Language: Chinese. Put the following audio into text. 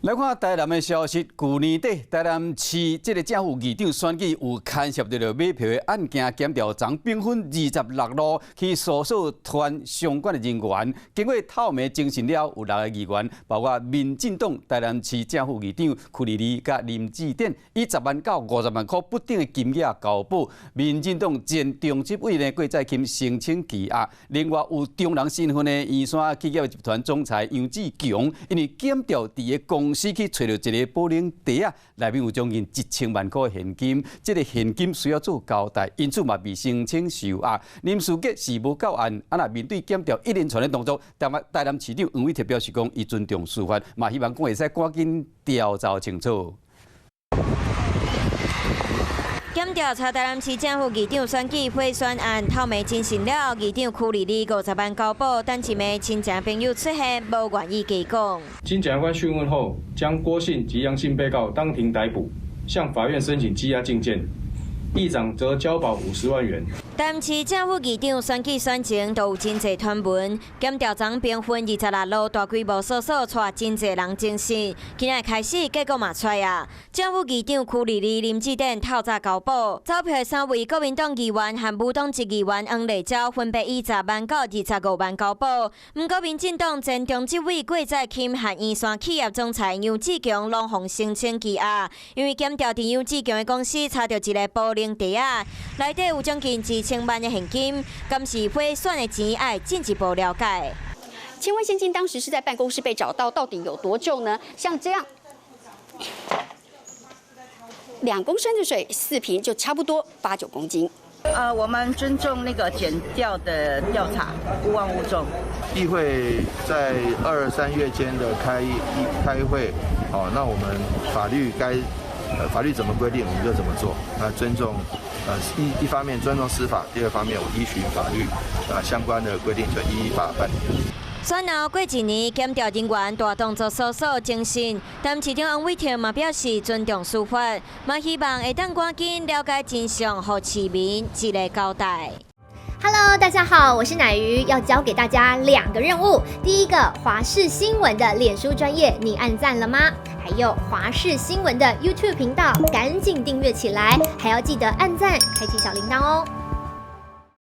来看台南的消息，去年底台南市这个正副议长选举有牵涉到买票的案件，检调长兵分26路去搜索团相关的人员。经过透明侦讯了，有6个议员，包括民进党台南市正副议长屈丽丽甲林志典，以10万到50万块不等的金额交保。民进党前中执委呢郭在钦申请羁押。另外有中人身份的圆山企业集团总裁杨志强，因为检调伫个公司去找到一个保龄袋啊，内面有将近1000万块现金，这个现金需要做交代，因此嘛被申请收押。林书记是无到案，那面对检调一连串的动作，台南市长黄伟哲表示讲，伊尊重司法，嘛希望讲会使赶紧调查清楚。检调查台南市政府议长选举贿选案透明侦讯了，议长屈丽丽50万交保，但一名亲戚朋友出现，无愿意给讲。经检察官讯问后，将郭姓及杨姓被告当庭逮捕，向法院申请羁押禁见，议长则交保50万元。台南市政府议长选举选前都有真侪传闻，检调长兵分26路大规模搜索，带真侪人侦讯。今日开始，结果嘛出啊！政府议长屈丽丽、林志典透早交保，走票3位国民党议员和无党籍议员黄丽昭分别以10万到25万交保。不过，民进党前中执委郭在钦和圆山企业总裁杨志强拢互申请羁押，因为检调伫杨志强的公司查到一个保龄袋啊，内底有将近1000万的现金，敢是贿选的钱，爱进一步了解。千万现金当时是在办公室被找到，到底有多重呢？像这样，2公升的水4瓶就差不多8、9公斤。我们尊重那个检调的调查，勿忘勿重。议会在2、3月间的开会，那我们法律怎么规定，我们就怎么做。那尊重，一方面尊重司法，第二方面我依循法律，相关的规定就依法办理。选后过1年，检调人员大动作搜索侦讯，但市长黄伟哲嘛表示尊重司法，嘛希望会当赶紧了解真相，予市民一个交代。Hello， 大家好，我是乃瑜，要教给大家2个任务。第一个，华视新闻的脸书专页，你按赞了吗？还有华视新闻的 YouTube 频道，赶紧订阅起来，还要记得按赞，开启小铃铛哦。